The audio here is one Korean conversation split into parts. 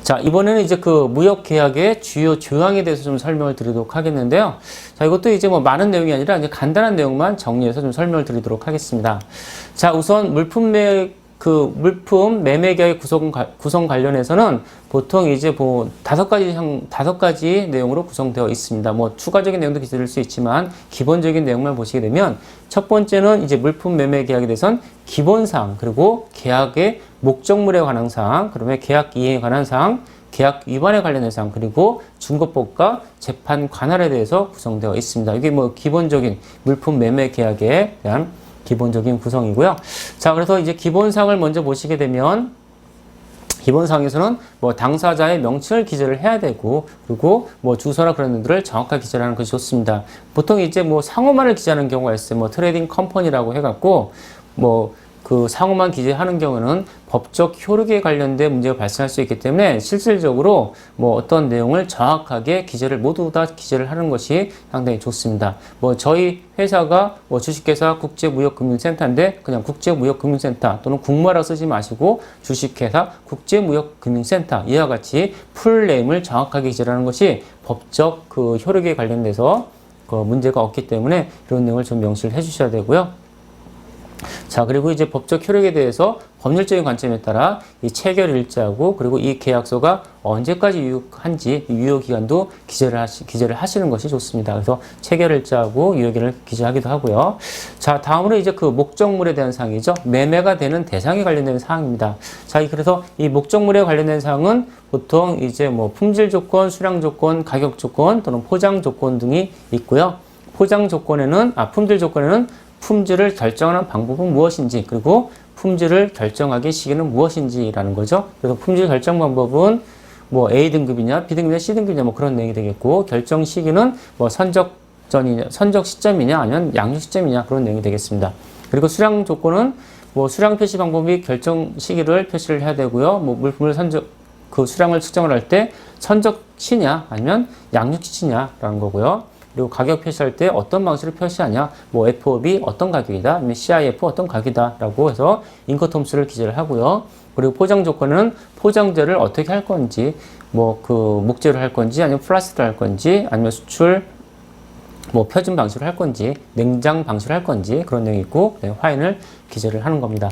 자, 이번에는 이제 그 무역계약의 주요 조항에 대해서 좀 설명을 드리도록 하겠는데요. 자, 이것도 이제 뭐 많은 내용이 아니라 이제 간단한 내용만 정리해서 좀 설명을 드리도록 하겠습니다. 자, 우선 물품 매매 계약의 구성 관련해서는 보통 이제 뭐 다섯 가지 내용으로 구성되어 있습니다. 뭐 추가적인 내용도 기재될 수 있지만 기본적인 내용만 보시게 되면 첫 번째는 이제 물품 매매 계약에 대해서는 기본사항, 그리고 계약의 목적물에 관한 사항, 그다음에 계약 이행에 관한 사항, 계약 위반에 관련된 사항, 그리고 중거법과 재판 관할에 대해서 구성되어 있습니다. 이게 뭐 기본적인 물품 매매 계약에 대한 기본적인 구성이고요. 자, 그래서 이제 기본사항을 먼저 보시게 되면 기본사항에서는 뭐 당사자의 명칭을 기재를 해야 되고, 그리고 뭐 주소나 그런 것들을 정확하게 기재를 하는 것이 좋습니다. 보통 이제 뭐 상호만을 기재하는 경우가 있어요. 뭐 트레이딩 컴퍼니라고 해갖고 뭐 그 상호만 기재하는 경우는 법적 효력에 관련된 문제가 발생할 수 있기 때문에 실질적으로 뭐 어떤 내용을 정확하게 모두 다 기재를 하는 것이 상당히 좋습니다. 뭐 저희 회사가 뭐 주식회사 국제무역금융센터인데 그냥 국제무역금융센터 또는 국무라고 쓰지 마시고 주식회사 국제무역금융센터 이와 같이 풀네임을 정확하게 기재를 하는 것이 법적 그 효력에 관련돼서 그 문제가 없기 때문에 이런 내용을 좀 명시를 해 주셔야 되고요. 자, 그리고 이제 법적 효력에 대해서 법률적인 관점에 따라 이 체결 일자하고, 그리고 이 계약서가 언제까지 유효한지 유효기간도 기재를 하시는 것이 좋습니다. 그래서 체결 일자하고 유효기간을 기재하기도 하고요. 자, 다음으로 이제 그 목적물에 대한 사항이죠. 매매가 되는 대상에 관련된 사항입니다. 자, 그래서 이 목적물에 관련된 사항은 보통 이제 뭐 품질 조건, 수량 조건, 가격 조건 또는 포장 조건 등이 있고요. 품질 조건에는 품질을 결정하는 방법은 무엇인지, 그리고 품질을 결정하기 시기는 무엇인지라는 거죠. 그래서 품질 결정 방법은 뭐 A등급이냐, B등급이냐, C등급이냐 뭐 그런 내용이 되겠고, 결정 시기는 뭐 선적 시점이냐, 아니면 양육 시점이냐 그런 내용이 되겠습니다. 그리고 수량 조건은 뭐 수량 표시 방법 및 결정 시기를 표시를 해야 되고요. 뭐 물품을 그 수량을 측정을 할 때 선적시냐, 아니면 양육시냐라는 거고요. 그리고 가격 표시할 때 어떤 방식으로 표시하냐, 뭐 FOB 어떤 가격이다, 아니면 CIF 어떤 가격이다 라고 해서 인커텀수를 기재를 하고요. 그리고 포장 조건은 포장재를 어떻게 할 건지, 뭐 그 목재로 할 건지, 아니면 플라스틱으로 할 건지, 아니면 수출 뭐 표준 방식으로 할 건지, 냉장 방식으로 할 건지 그런 내용이 있고, 화인을 기재를 하는 겁니다.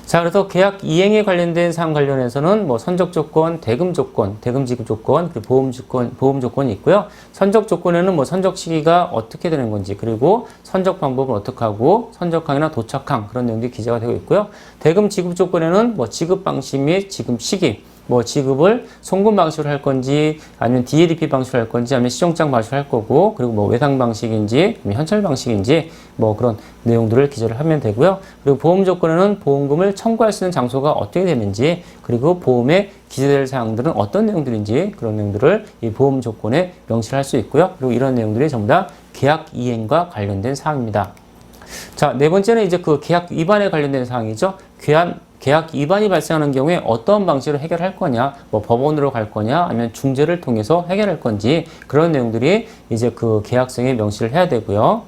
자, 그래서 계약 이행에 관련된 사항 관련해서는 뭐 선적 조건, 대금 조건, 대금 지급 조건, 그리고 보험 조건이 있고요. 선적 조건에는 뭐 선적 시기가 어떻게 되는 건지, 그리고 선적 방법은 어떻게 하고, 선적항이나 도착항 그런 내용들이 기재가 되고 있고요. 대금 지급 조건에는 뭐 지급 방식 및 지급 시기, 뭐 지급을 송금 방식으로 할 건지, 아니면 DADP 방식으로 할 건지, 아니면 시종장 방식으로 할 거고, 그리고 뭐 외상 방식인지, 아니면 현찰 방식인지, 뭐 그런 내용들을 기재를 하면 되고요. 그리고 보험 조건에는 보험금을 청구할 수 있는 장소가 어떻게 되는지, 그리고 보험에 기재될 사항들은 어떤 내용들인지 그런 내용들을 이 보험 조건에 명시를 할 수 있고요. 그리고 이런 내용들이 전부 다 계약 이행과 관련된 사항입니다. 자, 네 번째는 이제 그 계약 위반에 관련된 사항이죠. 계약 위반이 발생하는 경우에 어떤 방식으로 해결할 거냐, 뭐 법원으로 갈 거냐, 아니면 중재를 통해서 해결할 건지 그런 내용들이 이제 그 계약서에 명시를 해야 되고요.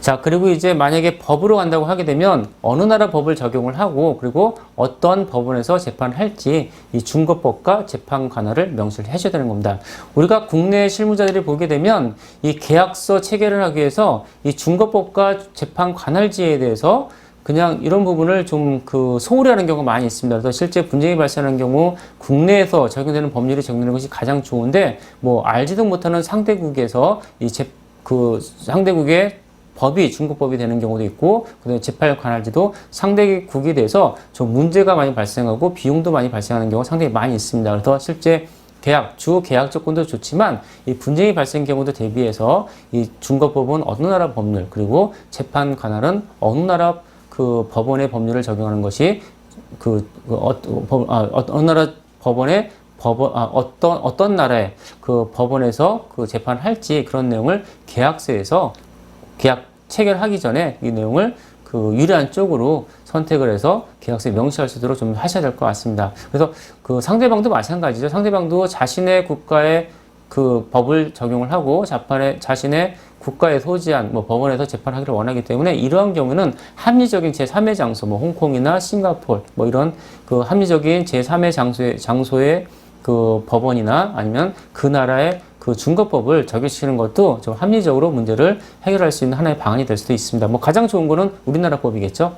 자, 그리고 이제 만약에 법으로 간다고 하게 되면 어느 나라 법을 적용을 하고, 그리고 어떤 법원에서 재판을 할지 이 중거법과 재판 관할을 명시를 해줘야 되는 겁니다. 우리가 국내 실무자들이 보게 되면 이 계약서 체결을 하기 위해서 이 중거법과 재판 관할지에 대해서 그냥 이런 부분을 좀 소홀히 하는 경우가 많이 있습니다. 그래서 실제 분쟁이 발생하는 경우 국내에서 적용되는 법률이 적용되는 것이 가장 좋은데, 뭐 알지도 못하는 상대국에서 상대국의 법이 중국법이 되는 경우도 있고, 그다음에 재판 관할지도 상대국이 돼서 좀 문제가 많이 발생하고 비용도 많이 발생하는 경우가 상당히 많이 있습니다. 그래서 실제 주 계약 조건도 좋지만 이 분쟁이 발생 경우도 대비해서 이 중국법은 어느 나라 법률, 그리고 재판 관할은 어느 나라 그 법원의 법률을 적용하는 것이 어느 나라 법원의 어떤 나라의 그 법원에서 그 재판을 할지 그런 내용을 계약서에서 계약 체결하기 전에 이 내용을 그 유리한 쪽으로 선택을 해서 계약서에 명시할 수 있도록 좀 하셔야 될 것 같습니다. 그래서 그 상대방도 마찬가지죠. 상대방도 자신의 국가의 그 법을 적용을 하고 자신의 국가에 소지한 뭐 법원에서 재판하기를 원하기 때문에 이러한 경우는 합리적인 제3의 장소, 뭐 홍콩이나 싱가포르 뭐 이런 그 합리적인 제3의 장소의 그 법원이나 아니면 그 나라의 그 준거법을 적용시키는 것도 좀 합리적으로 문제를 해결할 수 있는 하나의 방안이 될 수도 있습니다. 뭐 가장 좋은 거는 우리나라 법이겠죠.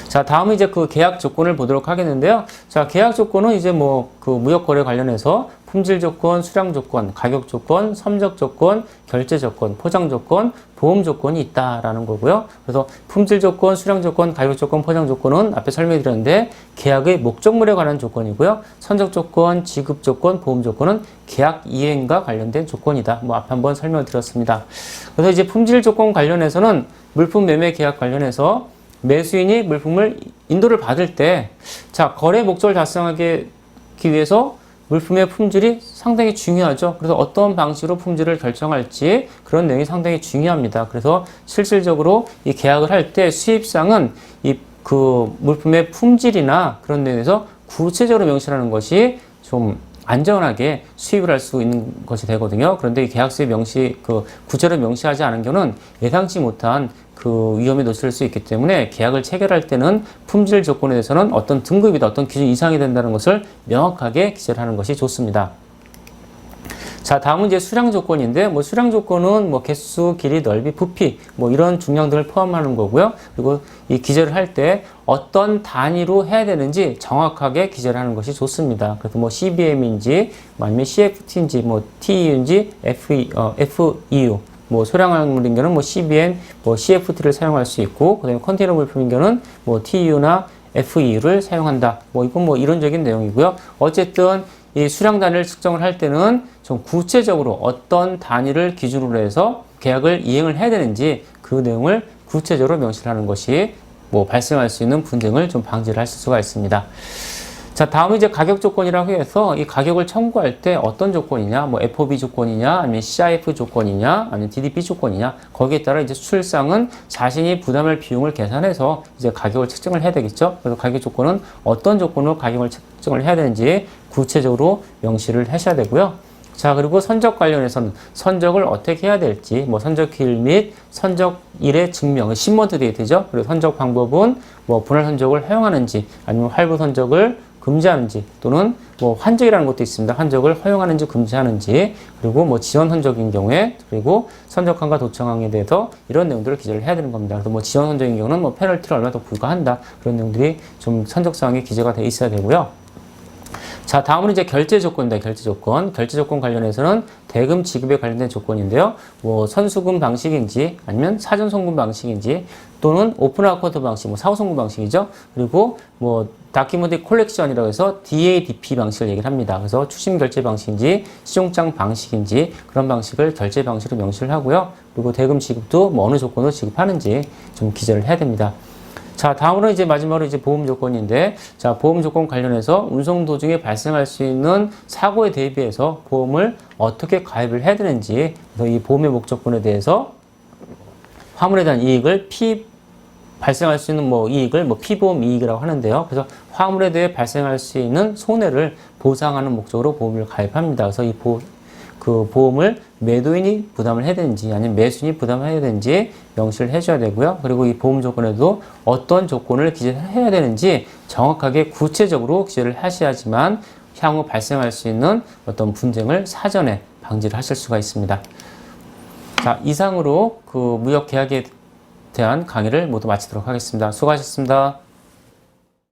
자, 다음은 이제 그 계약 조건을 보도록 하겠는데요. 자, 계약 조건은 이제 뭐 그 무역 거래 관련해서 품질 조건, 수량 조건, 가격 조건, 섬적 조건, 결제 조건, 포장 조건, 보험 조건이 있다라는 거고요. 그래서 품질 조건, 수량 조건, 가격 조건, 포장 조건은 앞에 설명해 드렸는데 계약의 목적물에 관한 조건이고요. 선적 조건, 지급 조건, 보험 조건은 계약 이행과 관련된 조건이다. 뭐 앞에 한번 설명을 드렸습니다. 그래서 이제 품질 조건 관련해서는 물품 매매 계약 관련해서 매수인이 물품을 인도를 받을 때, 자, 거래 목적을 달성하기 위해서 물품의 품질이 상당히 중요하죠. 그래서 어떤 방식으로 품질을 결정할지 그런 내용이 상당히 중요합니다. 그래서 실질적으로 이 계약을 할 때 수입상은 이 그 물품의 품질이나 그런 내용에서 구체적으로 명시하는 것이 좀 안전하게 수입을 할 수 있는 것이 되거든요. 그런데 이 계약서에 구체로 명시하지 않은 경우는 예상치 못한 그 위험에 노출될 수 있기 때문에 계약을 체결할 때는 품질 조건에 대해서는 어떤 등급이다, 어떤 기준 이상이 된다는 것을 명확하게 기재를 하는 것이 좋습니다. 자, 다음은 이제 수량 조건인데, 뭐 수량 조건은 뭐 개수, 길이, 넓이, 부피, 뭐 이런 중량 등을 포함하는 거고요. 그리고 이 기재를 할 때 어떤 단위로 해야 되는지 정확하게 기재를 하는 것이 좋습니다. 그래서 뭐 CBM인지, 아니면 CFT인지, 뭐 TEU인지, FEU, 뭐 소량물인 경우는 뭐 CBM, 뭐 CFT를 사용할 수 있고, 그다음에 컨테이너 물품인 경우는 뭐 TEU나 FEU를 사용한다. 뭐 이건 뭐 이론적인 내용이고요. 어쨌든 이 수량 단위를 측정을 할 때는 좀 구체적으로 어떤 단위를 기준으로 해서 계약을 이행을 해야 되는지 그 내용을 구체적으로 명시하는 것이 뭐 발생할 수 있는 분쟁을 좀 방지를 할 수가 있습니다. 자, 다음은 이제 가격 조건이라고 해서 이 가격을 청구할 때 어떤 조건이냐, 뭐 FOB 조건이냐, 아니면 CIF 조건이냐, 아니면 DDP 조건이냐, 거기에 따라 이제 수출상은 자신이 부담할 비용을 계산해서 이제 가격을 측정을 해야 되겠죠. 그래서 가격 조건은 어떤 조건으로 가격을 측정을 해야 되는지 구체적으로 명시를 하셔야 되고요. 자, 그리고 선적 관련해서는 선적을 어떻게 해야 될지, 뭐 선적일 및 선적일의 증명, 신먼트 데이트죠. 그리고 선적 방법은 뭐 분할 선적을 허용하는지, 아니면 할부 선적을 금지하는지, 또는 뭐 환적이라는 것도 있습니다. 환적을 허용하는지 금지하는지, 그리고 뭐 지원 선적인 경우에, 그리고 선적항과 도청항에 대해서 이런 내용들을 기재를 해야 되는 겁니다. 그래서 뭐 지원 선적인 경우는 뭐 페널티를 얼마 더 부과한다, 그런 내용들이 좀 선적사항에 기재가 돼 있어야 되고요. 자, 다음은 이제 결제 조건입니다. 결제 조건. 결제 조건 관련해서는 대금 지급에 관련된 조건인데요. 뭐 선수금 방식인지 아니면 사전 송금 방식인지 또는 오픈 아카운트 방식, 뭐 사후 송금 방식이죠. 그리고 뭐 다큐멘트 콜렉션이라고 해서 DADP 방식을 얘기를 합니다. 그래서 추심 결제 방식인지 시종장 방식인지 그런 방식을 결제 방식으로 명시를 하고요. 그리고 대금 지급도 뭐 어느 조건으로 지급하는지 좀 기재를 해야 됩니다. 자, 다음으로 이제 마지막으로 이제 보험 조건인데, 자, 보험 조건 관련해서 운송 도중에 발생할 수 있는 사고에 대비해서 보험을 어떻게 가입을 해야 되는지, 그래서 이 보험의 목적분에 대해서 화물에 대한 이익을 발생할 수 있는 뭐 이익을 뭐 피보험 이익이라고 하는데요. 그래서 화물에 대해 발생할 수 있는 손해를 보상하는 목적으로 보험을 가입합니다. 그래서 이 보험을 매도인이 부담을 해야 되는지 아니면 매수인이 부담을 해야 되는지 명시를 해줘야 되고요. 그리고 이 보험 조건에도 어떤 조건을 기재해야 되는지 정확하게 구체적으로 기재를 하셔야지만 향후 발생할 수 있는 어떤 분쟁을 사전에 방지를 하실 수가 있습니다. 자, 이상으로 그 무역 계약에 대한 강의를 모두 마치도록 하겠습니다. 수고하셨습니다.